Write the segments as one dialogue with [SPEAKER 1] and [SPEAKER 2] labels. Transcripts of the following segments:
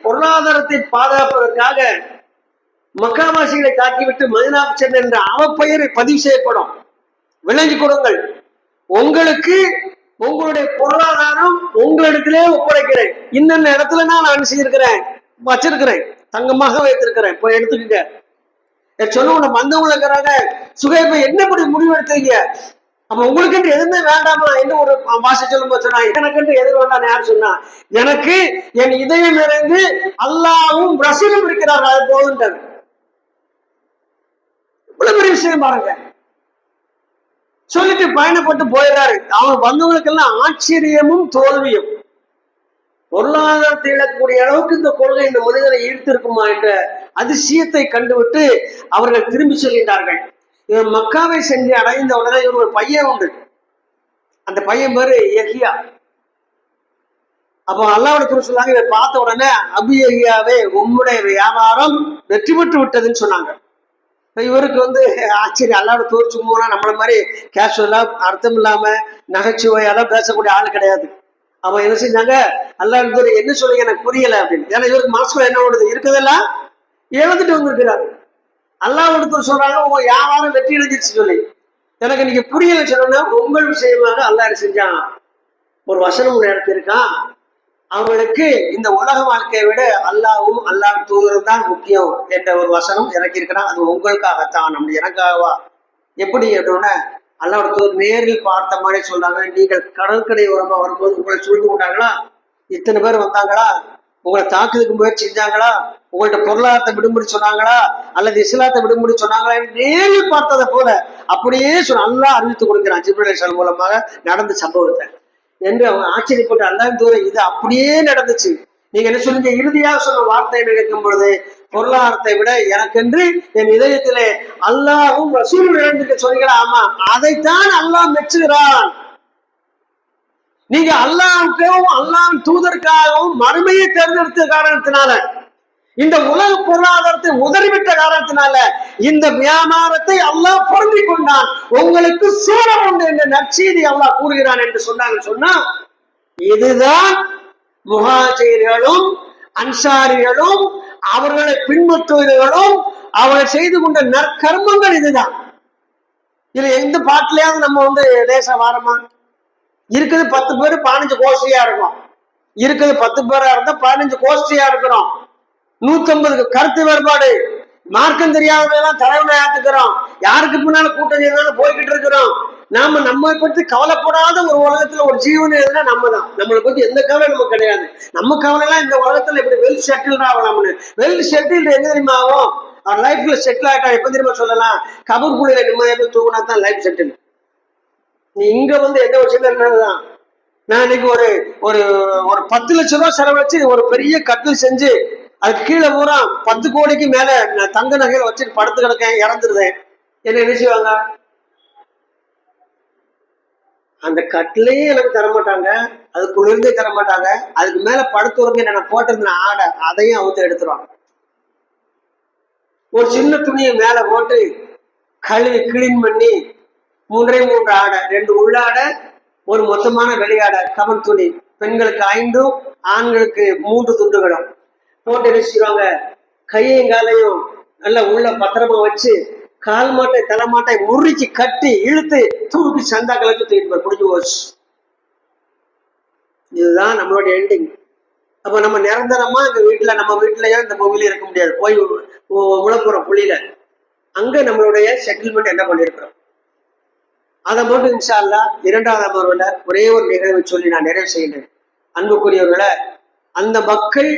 [SPEAKER 1] பொருளாதாரத்தை பாதுகாப்பதற்காக மக்காவாசிகளை தாக்கிவிட்டு மதீனாவுக்கு சென்ற என்ற அவப்பெயரை பதிவு செய்யப்படும். விளங்கி கொடுங்கள். உங்களுக்கு உங்களுடைய பொருளாதாரம் உங்களிடத்திலே ஒப்படைக்கிறேன். இன்னென்ன இடத்துல நான் செய்திருக்கிறேன், வச்சிருக்கிறேன், தங்கமாக வைத்திருக்கிறேன், போய் எடுத்துக்கங்க. சொன்ன வந்தவங்க இருக்கிறாங்க, சுகைப்ப என்ன முடிவு எடுத்தீங்க? அப்ப உங்களுக்கு எதுவுமே வேண்டாமா என்று ஒரு வாசி சொல்லும் போது சொன்னா, எனக்கு எது வேண்டாம் யார் சொன்னா? எனக்கு என் இதயம் நிறைந்து அல்லாவும் ரசூலும் இருக்கிறார்கள், அது போதுன்றார். இவ்வளவு பெரிய விஷயம் பாருங்க. சொல்லிட்டு பயணப்பட்டு போயிடாரு. அவங்க வந்தவங்களுக்கெல்லாம் ஆச்சரியமும் தோல்வியும். பொருளாதாரத்தை இழக்கக்கூடிய அளவுக்கு இந்த கொள்கை இந்த மனிதனை ஈர்த்திருக்குமா என்ற அதிசயத்தை கண்டுவிட்டு அவர்கள் திரும்பி செல்கின்றார்கள். இவர் மக்காவை சென்று அடைந்த உடனே இவர் ஒரு பையன் உண்டு. அந்த பையன் பேரு யஹியா. அப்போ அல்லாஹ்வுடைய தூதர் சொன்னாங்க, இதை பார்த்த உடனே அபு யஹியாவே, உம்முடைய வியாபாரம் வெற்றி பெற்று விட்டதுன்னு சொன்னாங்க. இவருக்கு ஆச்சரியம். அல்லாஹ்வுடைய தூதர் சும்மா நம்மள மாதிரி கேஷுவலா அர்த்தம் இல்லாம நகைச்சுவையால பேசக்கூடிய ஆள் கிடையாது. அவன் என்ன செஞ்சாங்க, அல்லாஹ்வுடைய தூதர் என்ன சொல்லுங்க எனக்கு புரியல அப்படின்னு. ஏன்னா இவருக்கு மனசுக்குள்ள என்ன ஓடுது, இருக்கதெல்லாம் இழந்துட்டு வந்திருக்கிறாரு. அல்லாஹ்வுடைய தூதர் சொல்றாங்க, உங்க வியாபாரம் வெற்றி அடைஞ்சிச்சு சொல்லி. எனக்கு நீங்க புரியல சொன்னா, உங்கள் விஷயமாக அல்லாஹ் செஞ்சான். ஒரு வசனம் ஒன்று இருக்கான், அவர்களுக்கு இந்த உலக வாழ்க்கையை விட அல்லாஹ்வும் அல்லாஹ் தூதரும் தான் முக்கியம் என்ற ஒரு வசனம் இறக்கியிருக்கிறான். அது உங்களுக்காகத்தான், நம்ம எனக்காகவா? எப்படி அப்படின்னா, அல்லாஹ்வுடைய தூதர் நேரில் பார்த்த மாதிரி சொல்றாங்க, நீங்கள் கடற்கரை உரமா வரும்போது உங்களை சூழ்ந்து கொண்டாங்களா? இத்தனை பேர் வந்தாங்களா? உங்களை தாக்குறதுக்கு முயற்சி செஞ்சாங்களா? உங்கள்ட்ட பொருளாதாரத்தை விடுமுறை சொன்னாங்களா அல்லது இஸ்லாத்தை விடுமுறை சொன்னாங்களா? நேரில் பார்த்ததை போல அப்படியே அல்லாஹ் அறிவித்து கொடுக்கிறான் ஜிப்ரீல் அலைஹிஸ்ஸலாம் மூலமாக நடந்த சம்பவத்தை என்று அவங்க ஆச்சரியப்பட்டு, அல்லாஹ் தூதர் இது அப்படியே நடந்துச்சு. நீங்க என்ன சொல்லுங்க? இறுதியாக சொன்ன வார்த்தை நினைக்கும் பொழுது, பொருளாதாரத்தை விட எனக்கென்று என் இதயத்திலே அல்லாஹ்வும் ரசூலும் இழந்திருக்க சொன்னீங்களா? ஆமா, அதைத்தான் அல்லாஹ் மெச்சுகிறான். நீங்க அல்லாஹ்வுக்காகவும் அல்லாஹ் தூதருக்காகவும் மறுமையை தேர்ந்தெடுத்த காரணத்தினால, இந்த உலக பொருளாதாரத்தை உதறிவிட்ட காரணத்தினால இந்த வியாபாரத்தை அல்லாஹ் பொருந்திக் கொண்டான். உங்களுக்கு சூழல் உண்டு என்ற நற்செய்தி அல்லாஹ் கூறுகிறான் என்று சொன்னாங்க. சொன்னா இதுதான் முஹாஜிர்களும் அன்சாரிகளும் அவர்களை பின்பற்றுவர்களும் அவர்கள் செய்து கொண்ட நற்கர்மங்கள் இதுதான். இதுல எந்த பாட்டிலையாவது நம்ம லேசா வாரமா? இருக்குது 10 பேர் 15 கோஷ்டியா இருக்கும். இருக்குது 10 பேரா இருந்தா 15 கோஷ்டியா இருக்கிறோம். 150 கருத்து வேறுபாடு, மார்க்கம் தெரியாதவெல்லாம் தலைவனை ஆத்துக்கிறோம். யாருக்கு பின்னால கூட்டம் செய்தாலும் போய்கிட்டு இருக்கிறோம். நாம நம்மை பற்றி கவலைப்படாத ஒரு உலகத்துல ஒரு ஜீவன் எதுனா நம்ம தான். நம்மளை பத்தி எந்த கவலை நமக்கு கிடையாது. நம்ம கவலை எல்லாம் இந்த உலகத்துல எப்படி வெல் செட்டில் ஆகலாம்னு. வெல் செட்டில் எங்க தெரியுமா ஆகும்? அவர் லைஃப்ல செட்டில் ஆகிட்டா எப்ப தெரியுமா சொல்லலாம்? கபூர் குழியில நிம்மதியாக தூங்கினா தான் லைஃப் செட்டில். நீ இங்க எந்த விஷயம் என்னதான், நான் இன்னைக்கு ஒரு ஒரு ஒரு 10 லட்சம் ரூபாய் செலவழிச்சு ஒரு பெரிய கட்டில் செஞ்சு அதுக்கு கீழே பூரா 10 கோடிக்கு மேல தங்க நகையில வச்சுட்டு படுத்து கிடக்கேன், இறந்துருதேன், என்ன செய்வாங்க? அந்த கட்டிலேயே எனக்கு தரமாட்டாங்க, அது குளிர்ந்தே தரமாட்டாங்க. அதுக்கு மேல படுத்துறங்க நான் போட்டிருந்த ஆடை அதையும் அவுத்து எடுத்துருவாங்க. ஒரு சின்ன துணியை மேல போட்டு கழுவி கிளீன் பண்ணி 3 ஆடை, 2 உள்ளாடை, ஒரு மொத்தமான வெளியாடை, கவன் துணி. பெண்களுக்கு 5, ஆண்களுக்கு 3 துண்டுகளும் போட்டு வச்சுருவாங்க. கையையும் காலையும் நல்லா உள்ள பத்திரமா வச்சு கால் மாட்டை தலைமாட்டை முறிச்சு கட்டி இழுத்து தூக்கி சந்தா கலச்சு தூக்கிட்டு பிடிச்சி போச்சு. இதுதான் நம்மளுடைய எண்டிங். அப்ப நம்ம நிரந்தரமா இந்த வீட்டுல, நம்ம வீட்டுலயோ இந்த பூமியில இருக்க முடியாது. போய் உழப்புறோம் புள்ளியில, அங்க நம்மளுடைய செட்டில்மெண்ட் என்ன பண்ணிருக்கிறோம் அதை மட்டும் இன்ஷா அல்லாஹ் 2வது அமர்வுல ஒரே ஒரு நிகழ்வை சொல்லி நான் நிறைவு செய்கிறேன். அன்புக்குரியவர்களை, அந்த மக்கள்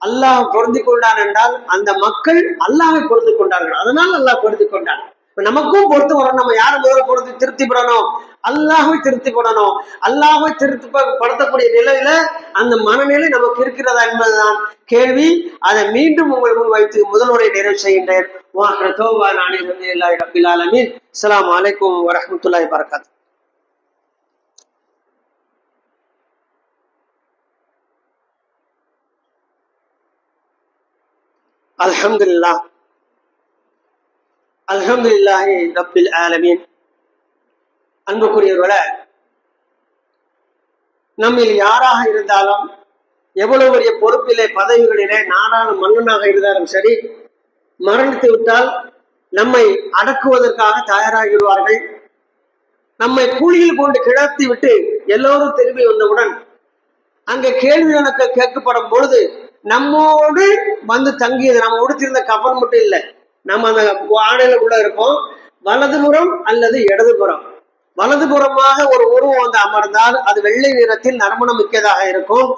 [SPEAKER 1] அல்லாஹ் பொருந்தி கொண்டான் என்றால் அந்த மக்கள் அல்லாஹை பொருந்தி கொண்டார்கள். அதனால் அல்லாஹ் பொருந்தி கொண்டான். நமக்கும் பொறுத்து வரணும். நம்ம யாரை முதல்ல பொறுத்து திருப்திப்படணும்? அல்லாஹை திருப்திப்படணும். அல்லாஹை திருப்திப்படுத்தக்கூடிய நிலையில அந்த மனநிலை நமக்கு இருக்கிறதா என்பதுதான் கேள்வி. அதை மீண்டும் உங்கள் முன் வைத்து முதல் உரை நிறைவு செய்கின்றேன். அஸ்ஸலாமு அலைக்கும் வரஹ்மத்துல்லாஹி வபரகாத்துஹு. அல்ஹம்துலில்லாஹ் அல்ஹம்துலில்லாஹி ரப்பில் ஆலமீன். அன்புக்குரியவர்களே, நம்மில் யாராக இருந்தாலும் எவ்வளவு பெரிய பொறுப்பிலே பதவிகளிலே நாடாளும் மன்னனாக இருந்தாலும் சரி, மரணித்து விட்டால் நம்மை அடக்குவதற்காக தயாராகிடுவார்கள். நம்மை கூலியில் கொண்டு கிடத்தி விட்டு எல்லோரும் திரும்பி வந்தவுடன் அங்க கேள்வி கணக்கு கேட்கப்படும் பொழுது நம்மோடு வந்து தங்கியது, நம்ம உடுத்திருந்த கப்பல் மட்டும் இல்லை, நம்ம அந்த ஆடையில உள்ள இருப்போம். வலதுபுறம் அல்லது இடதுபுறம். வலதுபுறமாக ஒரு உருவம் வந்து அமர்ந்தால் அது வெள்ளை நிறத்தில் நறுமணம் மிக்கதாக இருக்கும்.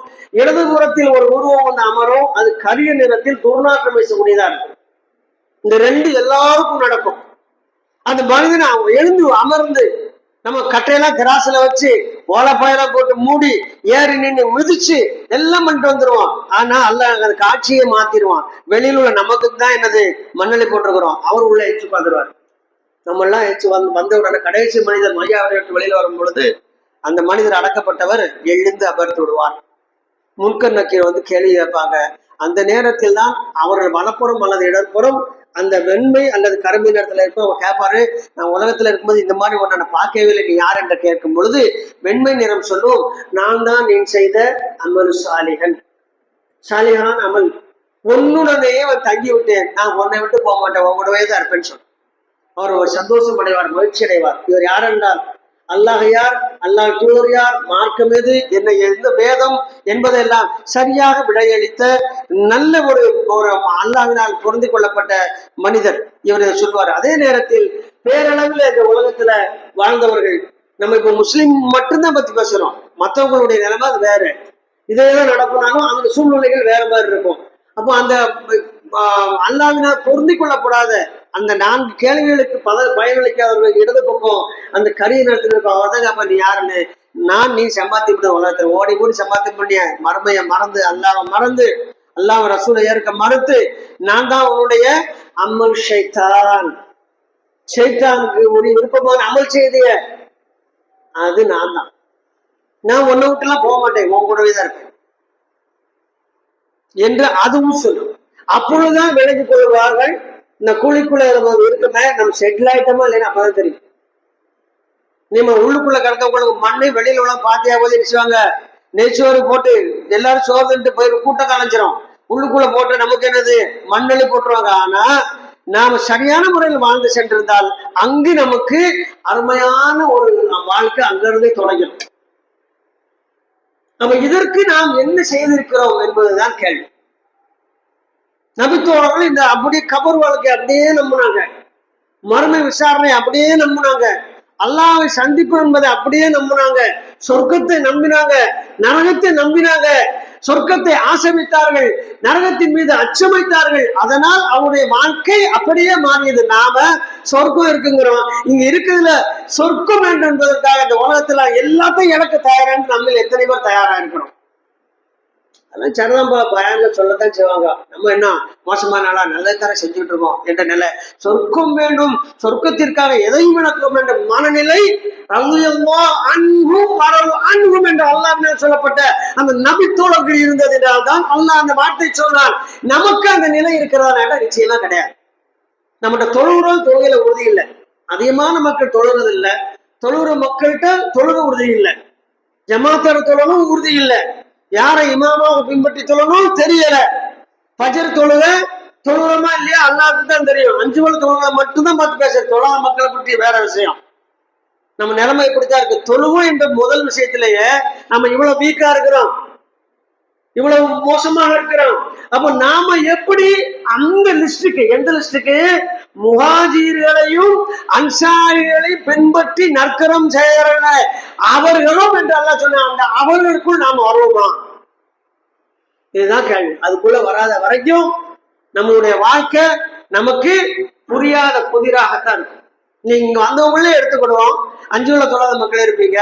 [SPEAKER 1] இடதுபுறத்தில் ஒரு உருவம் வந்து அமரும், அது கரிய நிறத்தில் துர்நாற்றம் வீசக்கூடியதா இருக்கும். இந்த ரெண்டு எல்லாருக்கும் நடக்கும். அந்த மனிதனை எழுந்து அமர்ந்து நம்ம கட்டையெல்லாம் கிராஸ்ல வச்சு ஓலப்பாயெல்லாம் போட்டு மூடி ஏறி நின்று மிதிச்சு எல்லாம் பண்ணிட்டு வந்துருவோம். ஆனா அல்ல அந்த காட்சியை மாத்திடுவான். வெளியில் உள்ள நமக்கு தான் என்னது மண்ணலி போட்டிருக்கிறோம், அவர் உள்ள எச்சு பார்த்துருவார். நம்ம எல்லாம் எச்சு வந்த உடனே கடைசி மனிதர் மையாவை விட்டு வெளியில வரும் பொழுது அந்த மனிதர் அடக்கப்பட்டவர் எழுந்து அமர்த்து விடுவார். முன்கண் நக்கீர் வந்து கேள்வி கேட்பாங்க. அந்த நேரத்தில் தான் அவர்கள் வலப்புறம் அல்லது இடப்புறம் அந்த வெண்மை அல்லது கருமை நேரத்துல இருக்கும். அவர் கேட்பாரு, நான் உலகத்துல இருக்கும்போது இந்த மாதிரி ஒன்று நான் பார்க்கவே இல்லை, நீ யார் என்று கேட்கும் பொழுது வெண்மை நிறம் சொல்லும், நான் தான் நீ செய்த அமல் சாலிகன், சாலிகான் அமல், உன்னுடனே அவன் தங்கி விட்டேன், நான் உன்னை விட்டு போக மாட்டேன், உங்களோடவே தான் இருப்பேன்னு சொல்லும். அவர் ஒரு சந்தோஷம் அடைவார், மகிழ்ச்சி அடைவார். இவர் யார் என்றால் அல்லாஹ் யார், அல்லாஹ் தூதர் யார், மார்க்கம் எது, என்ன எந்த வேதம் என்பதெல்லாம் சரியாக விடையளித்த நல்ல ஒரு அல்லாஹ்வினால் பொருந்தி கொள்ளப்பட்ட மனிதர் இவர் சொல்வார். அதே நேரத்தில் பேரளவில் இந்த உலகத்துல வாழ்ந்தவர்கள், நம்ம இப்ப முஸ்லிம் மட்டும்தான் பத்தி பேசுறோம், மற்றவங்களுடைய நிலைமை அது வேற. இதையெல்லாம் நடக்கும்னாலும் அந்த சூழ்நிலைகள் வேற மாதிரி இருக்கும். அப்போ அந்த அல்லாஹ்வினால் பொருந்தி கொள்ளப்படாத அந்த 4 கேள்விகளுக்கு பயனளிக்காதவர்கள் இடது பக்கம் அந்த கரிய நேரத்தில் இருப்ப அவர்தான் அப்ப நீ யாருன்னு, நான் நீ சம்பாத்தி உலகத்துல ஓடி கூடி சம்பாத்தி பண்ணிய மறுமையை மறந்து அல்லாஹ்வை மறந்து அல்லாஹ் ரசூலை ஏற்க மறுத்து நான் தான் உன்னுடைய அமல் ஷைத்தான், ஷைத்தானுக்கு ஒரு விருப்பமான அமல் செய்திய அது நான் தான், நான் உன்னை விட்டு எல்லாம் போக மாட்டேன், உன் கூடவே தான் இருப்பேன் என்று அதுவும் சொல்லும். அப்பொழுதுதான் விலகிக் கொள்வார்கள். இந்த கூலிக்குள்ள இருக்குமே நம்ம செட்டில் ஆயிட்டோமா இல்லைன்னா அப்பதான் தெரியும். நம்ம உள்ளுக்குள்ள கிடக்கவங்களுக்கு மண்ணு வெளியில உள்ள பாத்தியா போது நினைச்சுவாங்க, நெய்ச்சோறு போட்டு எல்லாரும் சோதன்ட்டு போய் கூட்டம் கலைஞ்சிரும், உள்ளுக்குள்ள போட்டு நமக்கு என்னது மண்ணெளி போட்டுருவாங்க. ஆனா நாம சரியான முறையில் வாழ்ந்து சென்றிருந்தால் அங்கு நமக்கு அருமையான ஒரு வாழ்க்கை அங்கிருந்தே தொடங்கிடும். நம்ம இதற்கு நாம் என்ன செய்திருக்கிறோம் என்பதுதான் கேள்வி. நபித்தோழர்கள் இந்த அப்படியே கபர் வாழ்க்கை அப்படியே நம்பினாங்க, மறுமை விசாரணை அப்படியே நம்பினாங்க, அல்லாஹ்வை சந்திப்பு என்பதை அப்படியே நம்பினாங்க, சொர்க்கத்தை நம்பினாங்க, நரகத்தை நம்பினாங்க. சொர்க்கத்தை ஆசைத்தார்கள், நரகத்தின் மீது அச்சமைத்தார்கள். அதனால் அவருடைய வாழ்க்கை அப்படியே மாறியது. நாம சொர்க்கம் இருக்குங்கிறோம், இங்க இருக்குதுல சொர்க்கம் வேண்டும் என்பதற்காக இந்த உலகத்துல எல்லாத்தையும் எனக்கு தயாரான்னு நம்ம எத்தனை பேர் தயாரா இருக்கிறோம்? அதெல்லாம் சரிதான்பா, பயான்ல சொல்லத்தான் செய்வாங்க. நம்ம என்ன மோசமான நாளா நல்லதார செஞ்சுட்டு இருக்கோம் என்ற நிலை. சொர்க்கம் வேண்டும், சொர்க்கத்திற்காக எதையும் இழக்கும் என்ற மனநிலை அன்பும் என்று அல்லாஹ்வினால் சொல்லப்பட்ட அந்த நபி தோழர்கள் இருந்தது என்றால் தான் அல்லாஹ் அந்த வார்த்தை சொன்னான். நமக்கு அந்த நிலை இருக்கிறதா நிச்சயம்லாம் கிடையாது. நம்மகிட்ட தொழுகிறோம், தொழுகையில உறுதி இல்லை, அதிகமான மக்கள் தொழுறது இல்லை, தொழுகிற மக்கள்கிட்ட தொழுக உறுதி இல்லை, ஜமாத்தார தொழணும் உறுதி இல்லை, யாரை இமாமாவை பின்பற்றி தொழணும் தெரியல, பஜர் தொழுகிறோமா இல்லையா அல்லாஹ்வுக்கு தான் தெரியும். 5 வேளை தொழுக மட்டும்தான் பார்த்து பேச, தொழாத மக்களை பற்றி வேற விஷயம். நம்ம நிலைமை இப்படித்தான் இருக்கு. தொழுவோம் என்ற முதல் விஷயத்திலேயே நம்ம இவ்வளவு வீக்கா இருக்கிறோம், இவ்வளவு மோசமாக இருக்கிறோம். அப்போ நாம எப்படி அந்த லிஸ்டுக்கு, எந்த லிஸ்டுக்கு, முஹாஜிர்களையும் அன்சாரிகளையும் பின்பற்றி நற்கரம் செய்யற அவர்களும் என்று அல்லாஹ் சொன்ன அந்த அவர்களுக்குள் நாம் வருவோமா? இதுதான் கேள்வி. அதுக்குள்ள வராத வரைக்கும் நம்மளுடைய வாழ்க்கை நமக்கு புரியாத புதிராகத்தான் இருக்கும். நீங்க வந்தவங்களே எடுத்துக்கிடுவோம், 5 வேளை தொழாத மக்கள் இருப்பீங்க,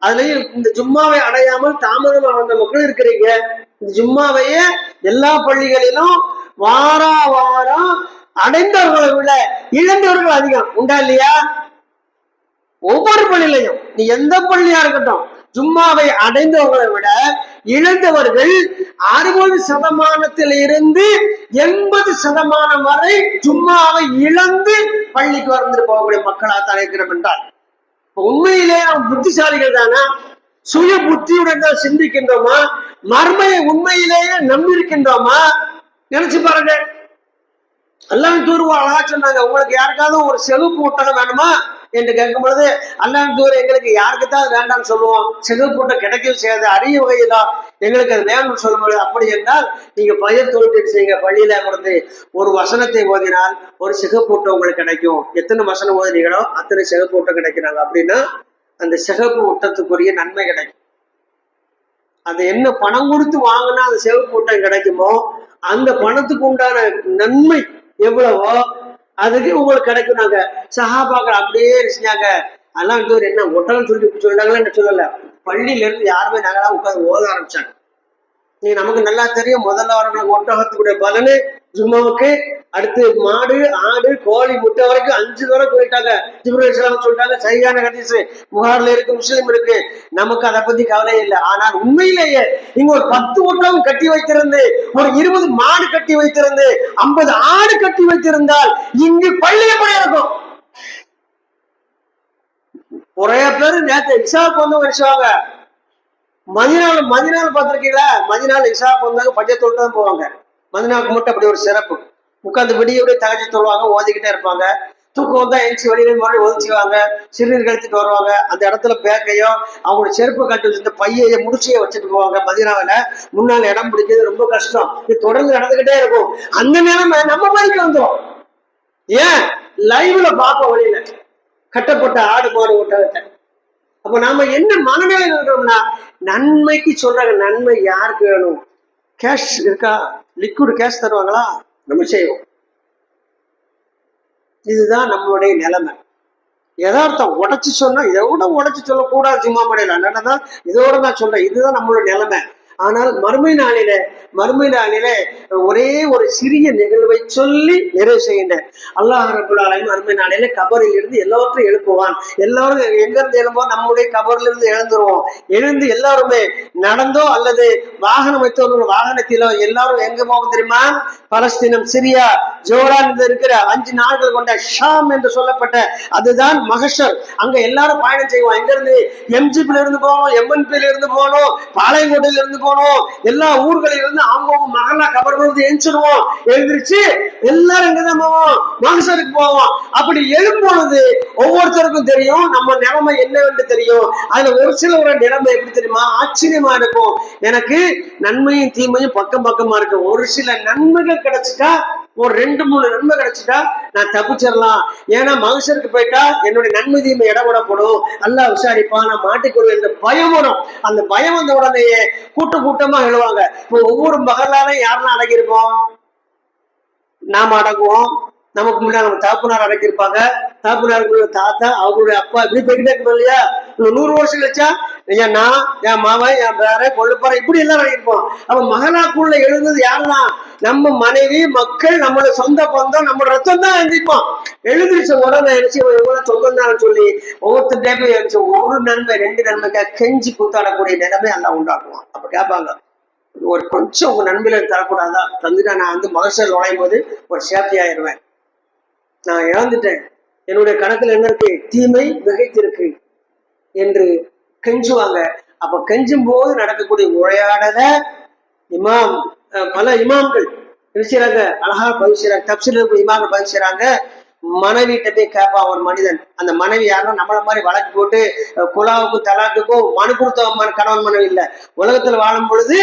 [SPEAKER 1] அதுலயும் இந்த ஜும்மாவை அடையாமல் தாமதமாக வந்த மக்கள் இருக்கிறீங்க. இந்த ஜும்மாவையே எல்லா பள்ளிகளிலும் வாரம் அடைந்தவர்களை விட இழந்தவர்கள் அதிகம் உண்டா இல்லையா? ஒவ்வொரு பள்ளியிலையும் நீ எந்த பள்ளியா இருக்கட்டும், ஜும்மாவை அடைந்தவர்களை விட இழந்தவர்கள் 60% இருந்து 80% வரை ஜும்மாவை இழந்து பள்ளிக்கு வந்துட்டு போகக்கூடிய மக்களாக தான் இருக்கிறோம் என்றால் உண்மையிலே நாம் புத்திசாலிகள் தானா? சுய புத்தியுடன் தான் சிந்திக்கின்றோமா, மர்மையை உண்மையிலேயே நம்பியிருக்கின்றோமா? நினைச்சு பாருங்க. அல்லாஹ் தூர் அழகா சொன்னாங்க, உங்களுக்கு யாருக்காவது ஒரு செகுப்பு ஒட்டகம் வேணுமா என்று கேட்கும் பொழுது, அல்லாஹ் தூர் எங்களுக்கு யாருக்குத்தான் அது வேண்டாம்னு சொல்லுவோம், செகுப்பு ஒட்டகம் கிடைக்கவே செய்யாது, அரிய வகையில எங்களுக்கு அது வேணும்னு சொல்லும்போது, அப்படி என்றால் நீங்க பயிர் தொழில் செய்யுங்க, பள்ளியில இருந்து ஒரு வசனத்தை ஓதினால் ஒரு சிகப்பு ஒட்டம் உங்களுக்கு கிடைக்கும், எத்தனை வசனம் ஓதினீங்களோ அத்தனை சிகப்பு ஒட்டம் கிடைக்கிறாங்க அப்படின்னா அந்த சிகப்பு ஒட்டத்துக்குரிய நன்மை கிடைக்கும். அது என்ன பணம் கொடுத்து வாங்கினா அந்த சிகப்பு ஒட்டம் கிடைக்குமோ அந்த பணத்துக்கு உண்டான நன்மை எவ்வளவோ அதுக்கு உங்களுக்கு கிடைக்கும். நாங்க சஹாபாக்கள் அப்படியே செஞ்சாங்க. அதெல்லாம் என்ன ஒட்டகம் சொல்லிட்டாங்களா என்ன சொல்லல, பள்ளியில இருந்து யாருமே நாங்களாம் உட்காந்து ஓத ஆரம்பிச்சாங்க. நீ நமக்கு நல்லா தெரியும், முதல்ல வரவங்களுக்கு ஒட்டகத்துக்குடைய பலனு ஜும்மாவுக்கு, அடுத்து மாடு ஆடு கோழி முட்டை வரைக்கும் 5 தடவை சொல்லிட்டாங்க. ஜிப்ரீல் சொல்லிட்டாங்க, சரியான ஹதீஸ் புகார்ல இருக்கு, முஸ்லீம் இருக்கு. நமக்கு அதை பத்தி கவலை இல்லை. ஆனால் உண்மையிலேயே இங்க ஒரு 10 ஒட்டகம் கட்டி வைத்திருந்து, ஒரு 20 மாடு கட்டி வைத்திருந்து, 50 ஆடு கட்டி வைத்திருந்தால் இங்கு பள்ளி எப்படி இருக்கும்? நிறைய பேரு நேற்று இஷாவுக்கு வந்து வரிசுவாங்க. மதினால பார்த்திருக்கீங்களா? மதினால இஷாவுக்கு வந்தாங்க, பஞ்சத்தோடு தான் போவாங்க. மதினாவுக்கு மட்டும் அப்படி ஒரு சிறப்பு. உட்காந்து விடிய தகஜ சொல்லுவாங்க, ஓதிக்கிட்டே இருப்பாங்க. தூக்கம் வந்தா எந்திச்சு வெளியில மறுபடியும் ஒதுச்சுவாங்க, சிறுநீர் கழித்துட்டு வருவாங்க. அந்த இடத்துல பேக்கையோ அவங்களோட செருப்பு கட்டி வச்சிருந்த பையைய முடிச்சிய வச்சுட்டு போவாங்க. மதினாவில முன்னாள் இடம் பிடிக்கிறது ரொம்ப கஷ்டம். இது தொடர்ந்து நடந்துகிட்டே இருக்கும். அந்த நேரம் நம்ம மாதிரிக்கு வந்துடும். ஏன் லைவ்ல பார்ப்போம் வழியில கட்டப்பட்ட ஆடு மாடு ஒட்டகத்தை. அப்ப நாம என்ன மனநிலை இருக்கிறோம்னா, நன்மைக்கு சொல்றாங்க. நன்மை யாருக்கு வேணும்? கேஷ் இருக்கா? லிக்விட் கேஷ் தருவாங்களா? நம்ம செய்வோம். இதுதான் நம்மளுடைய நிலைமை. யதார்த்தம் உடைச்சு சொன்னா இதை விட உடைச்சு சொல்லக்கூடாது. ஜும்மா மடையில அதனாலதான் இதோட நான் சொல்றேன், இதுதான் நம்மளுடைய நிலைமை. ஆனால் மறுமை நாளிலே ஒரே ஒரு சிறிய நிகழ்வை சொல்லி நிறைவு செய்கின்றேன். அல்லாஹ் ரப்பல் ஆலமீன் மறுமை நாளிலே கபரில் இருந்து எல்லாவற்றையும் எழுப்புவான். எல்லாரும் எங்க இருந்து எழும்போம்? நம்முடைய கபரில் இருந்து எழுந்துருவோம். எழுந்து எல்லாருமே நடந்தோ அல்லது வாகனம் வைத்தவர்கள் வாகனத்திலோ எல்லாரும் எங்க போவோம் தெரியுமா? பலஸ்தீனம், சிரியா, ஜோர்டான் இருக்கிற 5 நாடுகள் கொண்ட ஷாம் என்று சொல்லப்பட்ட அதுதான் மகஷர். அங்க எல்லாரும் பயணம் செய்வோம். எங்க இருந்து? எம்ஜிபில இருந்து போகணும், எம்என்பில இருந்து போகணும், பாளையங்கோட்டையில இருந்து போனோம். எல்லா ஊர்களில் இருந்து அவங்க மகளா கபர் வந்து எழுச்சிடுவோம். எழுந்திருச்சு எல்லாரும் எங்கதான் போவோம்? மகசருக்கு போவோம். அப்படி எழும்பொழுது ஒவ்வொருத்தருக்கும் தெரியும் நம்ம நிலைமை என்னவென்று தெரியும். அதுல ஒரு சிலவரோட நிலைமை எப்படி தெரியுமா? ஆச்சரியமா இருக்கும். எனக்கு நன்மையும் தீமையும் பக்கம் பக்கமா இருக்கு. ஒரு சில நன்மைகள் கிடைச்சிட்டா, ஒரு 2-3 நன்மை கிடைச்சிட்டா நான் தப்பிச்சிடலாம். ஏன்னா மகசருக்கு போயிட்டா என்னுடைய நன்மை தீமை இடப்படப்படும், அல்லா விசாரிப்பா, நான் மாட்டிக்கொள்வேன் என்ற பயம் வரும். அந்த பயம் வந்த உடனேயே கூட்டமா எழுவாங்க. இப்போ ஒவ்வொரு மகளாலையும் யாரெல்லாம் அடங்கியிருப்போம்? நாம அடங்குவோம். நமக்கு முன்னாடி நம்ம தாப்புனார் அடக்கியிருப்பாங்க, தாப்புனாருக்கு தாத்தா, அவங்களுடைய அப்பா, இப்படி போய்கிட்டே இருக்கணும் இல்லையா? 100 வருஷம் கழிச்சா நான், என் மாவன், என் பேர, கொள்ளுப்பாறை, இப்படி எல்லாம் அடங்கியிருப்போம். அப்ப மகளாக்குள்ள எழுந்தது யாருன்னா நம்ம மனைவி, மக்கள், நம்மளோட சொந்த பந்தம், நம்மளோட ரத்தம் தான் எழுந்திருப்போம். எழுந்திரிச்ச உடனே எவ்வளவு சொந்தம் தான் சொல்லி ஒவ்வொருத்தருடைய ஒரு நன்மை 2 நன்மைக்கா கெஞ்சி கூத்தாடக்கூடிய நிலைமை எல்லாம் உண்டாக்குவோம். அப்ப கேட்பாங்க, ஒரு கொஞ்சம் உங்க நன்மையில தரக்கூடாதா? தந்துட்டா நான் வந்து மகசூல் நுழையும் போது ஒரு சேஃப்டி ஆயிடுவேன். நான் இழந்துட்டேன், என்னுடைய கணக்குல என்ன இருக்கு? தீமை மிகைத்திருக்கு என்று கெஞ்சுவாங்க. அப்ப கெஞ்சும் போது நடக்கக்கூடிய உரையாடல பல இமாம்கள் என்ன செய்யறாங்க? அழகா பதிவு செய்யறாங்க. தப்சீல் இமாம்கள் பதிவு செய்யறாங்க. மனைவிட்ட போய் கேட்பான் ஒரு மனிதன். அந்த மனைவி யாரும் நம்மள மாதிரி வழக்கு போட்டு குலாவுக்கும் தலாக்குக்கும் மனு கொடுத்த கணவன் மனைவி இல்லை. உலகத்துல வாழும் பொழுது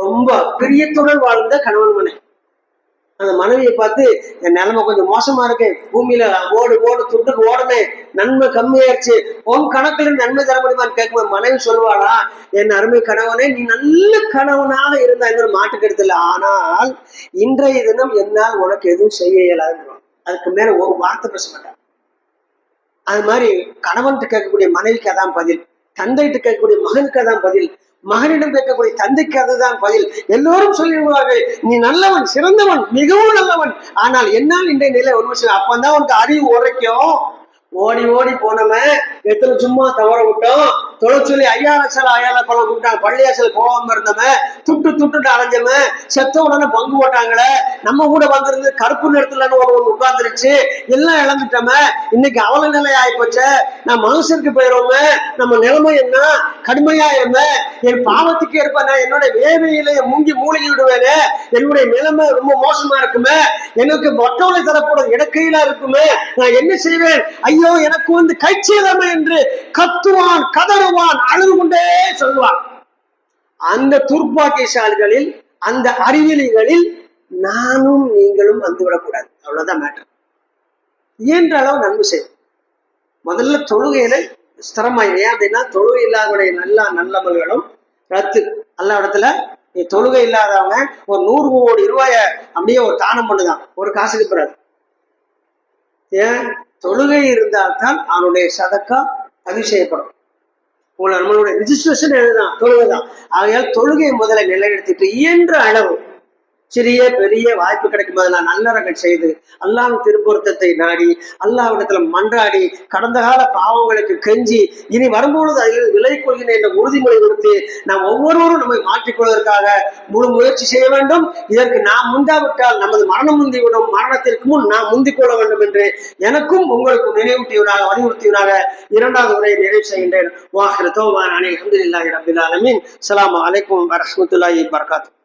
[SPEAKER 1] ரொம்ப பிரியத்துடன் வாழ்ந்த கணவன் மனைவி. அந்த மனைவியை பார்த்து என் நிலைமை கொஞ்சம் மோசமா இருக்கு, பூமியில ஓடு துட்டுக்கு ஓடமே, நன்மை கம்மியாயிருச்சு, உன் கணக்குல இருந்து நன்மை தர முடியுமான்னு கேட்கும்போது மனைவி சொல்லுவாளா, என் அருமை கணவனே, நீ நல்ல கணவனாக இருந்தா இன்னொரு மாட்டுக்கிறது இல்லை, ஆனால் இன்றைய தினம் என்னால் உனக்கு எதுவும் செய்ய இயலாது. அதுக்கு மேல ஒரு வார்த்தை பேச மாட்டான். அது மாதிரி கணவன்கிட்ட கேட்கக்கூடிய மனைவிக்கு அதான் பதில், தந்தைகிட்ட கேட்கக்கூடிய மகனுக்கு அதான் பதில், மகனிடம் கேட்கக்கூடிய தந்தைக்கு அதுதான் பதில். எல்லோரும் சொல்லிடுவார்கள், நீ நல்லவன், சிறந்தவன், மிகவும் நல்லவன், ஆனால் என்னால் இன்றைய நிலை ஒரு விஷயம். அப்பதான் உனக்கு அறிவு உரைக்கும். ஓடி போனவன் எத்தனை சும்மா தவற விட்டோம், தொலை சொல்லி ஐயாயிரம் பழம் கூப்பிட்டாங்க. பள்ளியாசல் போகாம இருந்தவன், துட்டு அலைஞ்சவன் செத்த உடனே பங்கு போட்டாங்களே, நம்ம கூட வந்திருந்து கருப்பு நிறத்துல ஒரு உட்கார்ந்துருச்சு, எல்லாம் இழந்துட்டோமே, இன்னைக்கு அவல நிலை ஆயிப்போச்சே, நான் மனுஷனுக்கு போயிடுவோமே, நம்ம நிலைமை என்ன கடுமையா இருமே, என் பாவத்துக்கு ஏற்ப நான் என்னோட வேவையிலே மூங்கி மூழ்கி விடுவேனே, என்னுடைய நிலைமை ரொம்ப மோசமா இருக்குமே, எனக்கு மொட்டவளை தரப்படும் இடக்கையில இருக்குமே, நான் என்ன செய்வேன், ஐயோ எனக்கு கைச்சேதமே என்று கத்துவான், கதறுவான், அழுது கொண்டே சொல்லுவான். அந்த துர்ப்பாக்கியசாலிகளில், அந்த அறிவியலிகளில் நானும் நீங்களும் வந்துவிடக்கூடாது. அவ்வளவுதான் மேட்டர். இயன்ற அளவு நன்மை செய்யும். முதல்ல தொழுகையில ஸ்திரமாயிரு. ஏன் அப்படின்னா தொழுகை இல்லாதவருடைய நல்லமல்களும் ரத்து. அல்ல இடத்துல நீ தொழுகை இல்லாதவங்க ஒரு 100 கோடி ரூபாய அப்படியே ஒரு தானம் பண்ணுதான், ஒரு காசுக்கு பிறகு. ஏன்? தொழுகை இருந்தால்தான் அவனுடைய சதக்கா பதிவு செய்யப்படும். நம்மளுடைய ரிஜிஸ்ட்ரேஷன் எழுதுதான் தொழுகைதான். ஆகையால் தொழுகை முதல்ல நிலைநிறுத்திட்டு இயன்ற அளவு சிறிய பெரிய வாய்ப்பு கிடைக்கும் போது நான் நல்லறங்கள் செய்து அல்லாஹ் திருப்பொருத்தத்தை நாடி அல்லாஹ்விடத்துல மன்றாடி கடந்த கால பாவங்களுக்கு கெஞ்சி இனி வரும்பொழுது அதில் விலை கொள்கிறேன் என்ற உறுதிமொழி கொடுத்து நாம் ஒவ்வொருவரும் நம்மை மாற்றிக்கொள்வதற்காக முழு முயற்சி செய்ய வேண்டும். இதற்கு நாம் முந்தாவிட்டால் நமது மரணம் முந்திவிடும். மரணத்திற்கு முன் நாம் முந்திக் கொள்ள வேண்டும் என்று எனக்கும் உங்களுக்கும் நினைவூட்டியவனாக வலியுறுத்தியவனாக 2வது உரையை நிறைவு செய்கின்றேன். வாஹிரு தௌபானா அல்ஹம்துலில்லாஹி ரப்பில் ஆலமீன். அஸ்ஸலாமு அலைக்கும் வரஹ்மத்துல்லாஹி வபரகாத்துஹு.